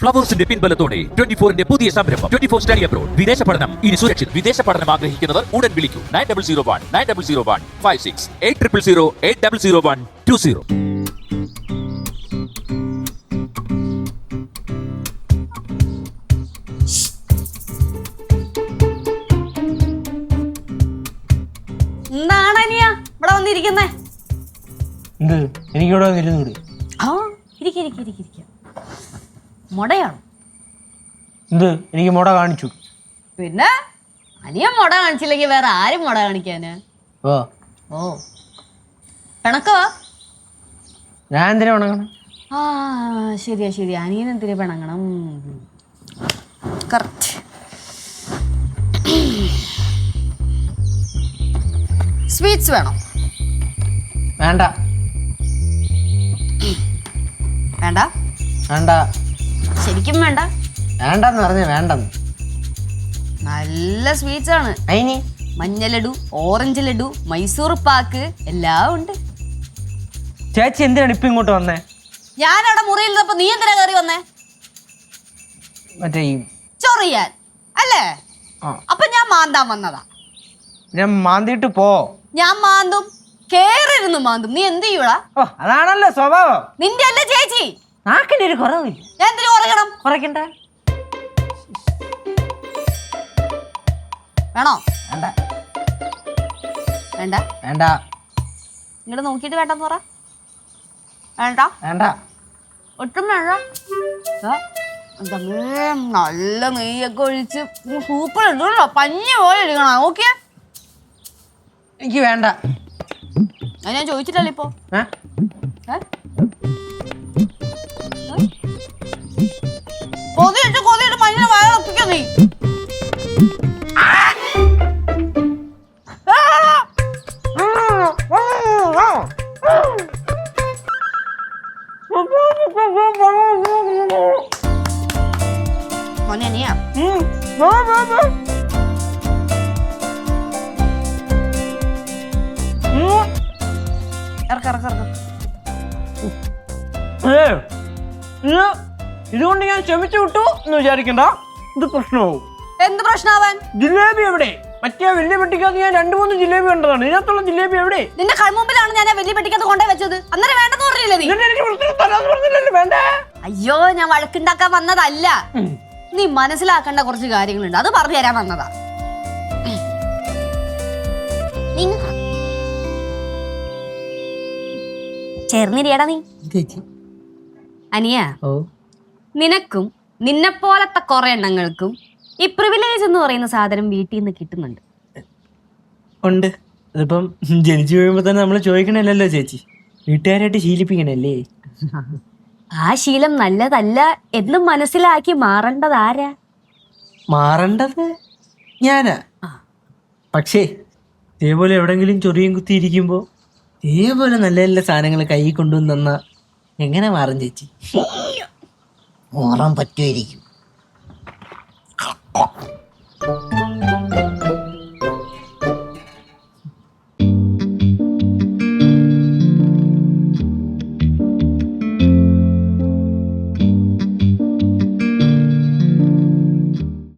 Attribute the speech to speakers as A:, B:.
A: ഫ്ലവേഴ്സിന്റെ പിൻബലത്തോടെ 24ന്റെ പുതിയ സംരംഭം 24 study abroad. വിദേശ പഠനം ഇനി സുരക്ഷിത്. വിദേശ പഠനം ആഗ്രഹിക്കുന്നവർ ഉടൻ വിളിക്കൂ 9001 8001 8001
B: എന്താണനിയ ഇവിടെ വന്നിരിക്കുന്നേ?
C: എനിക്കിവിടെ വന്നിരുന്നൂടെ?
B: മുടയാണോ?
C: എനിക്ക് മുട കാണിച്ചു.
B: പിന്നെ അനിയ മുട കാണിച്ചില്ലെങ്കിൽ വേറെ ആരും മുട കാണിക്കാന്?
C: ഓ
B: പിണക്കവാ?
C: ഞാൻ എന്തിനാ പിണങ്ങണം?
B: ശരിയാ അനിയൻ എന്തിനാ പിണങ്ങണം? കറക്റ്റ്. സ്വീറ്റ്സ് വേണം?
C: വേണ്ട
B: വേണ്ട
C: വേണ്ട
B: ശരിക്കും വേണ്ട?
C: വേണ്ടെന്ന് പറഞ്ഞ വേണ്ടെന്ന്.
B: നല്ല സ്വീറ്റ്സ് ആണ്.
C: അയിനി
B: മഞ്ഞ ലഡു, ഓറഞ്ച് ലഡു, മൈസൂർ പാക്ക് എല്ലാം ഉണ്ട്.
C: ചേച്ചി എന്തിനാണ് ഇപ്പൊ ഇങ്ങോട്ട് വന്നേ?
B: ഞാൻ അവിടെ മുറിയിലിരുന്നപ്പോ നീ എന്തിനാ കയറി വന്നേ?
C: മറ്റേ
B: ചൊറിയാൻ അല്ലേ? അപ്പൊ ഞാൻ മാന്താൻ വന്നതാ.
C: ഞാൻ മാന്തിട്ട് പോ.
B: ഞാൻ മാന്തും, കേറിരുന്ന് മാന്തും. നീ എന്ത് ചെയ്യൂടാ?
C: അതാണല്ലോ സ്വഭാവം.
B: നിന്റെ അല്ലേ ചേച്ചി?
C: നാക്കിന്റെ ഒരു കുറവില്ല.
B: ഞാൻ എന്തിനു കുറയ്ക്കണം?
C: കുറയ്ക്കണ്ട.
B: വേണോ?
C: വേണ്ട
B: വേണ്ട
C: വേണ്ട.
B: ഇങ്ങോട്ട് നോക്കിയിട്ട് വേണ്ടെന്ന് പറ. വേണ്ട
C: വേണ്ട
B: ഒട്ടും വേണ്ട. നല്ല നെയ്യൊക്കെ ഒഴിച്ച് സൂപ്പർ ഇടണോ, പഞ്ഞി പോലെ ഇരിക്കണോ? നോക്കിയേ.
C: എനിക്ക് വേണ്ട.
B: അത് ഞാൻ ചോദിച്ചിട്ടല്ലോ ഇപ്പൊ. കൊതിയിട്ട് മഞ്ഞ വയറപ്പിക്കോ നീ? മോനെയാ
C: ഇതുകൊണ്ട് ഞാൻ ക്ഷമിച്ചു വിട്ടു എന്ന് വിചാരിക്കണ്ട. ഇത് പ്രശ്നമാവും.
B: എന്ത് പ്രശ്നമാവാൻ?
C: ജിലേബി എവിടെ? മറ്റേ വലിയ പെട്ടിക്കകത്ത് ഞാൻ 2-3 ജിലേബി കണ്ടതാണ്. ഇതിനകത്തുള്ള ജിലേബി എവിടെ?
B: നിന്റെ കൺമുമ്പിലാണ് ഞാൻ വലിയ പെട്ടിക്കകത്ത് കൊണ്ടേ വെച്ചത്. അന്നേരം വേണ്ടെന്ന് പറഞ്ഞില്ലേ നീ?
C: വേണ്ടേ?
B: അയ്യോ, ഞാൻ വഴക്കുണ്ടാക്കാൻ വന്നതല്ല. നീ മനസ്സിലാക്കേണ്ട കുറച്ച് കാര്യങ്ങളുണ്ട്, അത് പറഞ്ഞു തരാൻ വന്നതാ. ചേർന്നിരിയടാ നീ. അനിയ, നിനക്കും നിന്നെപ്പോലത്തെ കുറെ എണ്ണങ്ങൾക്കും ഈ പ്രിവിലേജ് എന്ന് പറയുന്ന സാധനം വീട്ടിൽ നിന്ന് കിട്ടുന്നുണ്ട്.
C: ഉണ്ട്. അതിപ്പം ജനിച്ചു വീഴുമ്പോ തന്നെ നമ്മൾ ചോദിക്കണല്ലോ ചേച്ചി. വീട്ടുകാരായിട്ട് ശീലിപ്പിക്കണല്ലേ.
B: ആ ശീലം നല്ലതല്ല എന്ന് മനസ്സിലാക്കി മാറേണ്ടത് ആരാ?
C: മാറേണ്ടത് ഞാനാ. പക്ഷേ ഇതേപോലെ എവിടെങ്കിലും ചൊറിയും കുത്തി ഇരിക്കുമ്പോ ഇതേപോലെ നല്ല നല്ല സാധനങ്ങൾ കൈ കൊണ്ടുവന്ന് തന്നാ എങ്ങനെ മാറും ചേച്ചി? മാറാൻ പറ്റുമായിരിക്കും.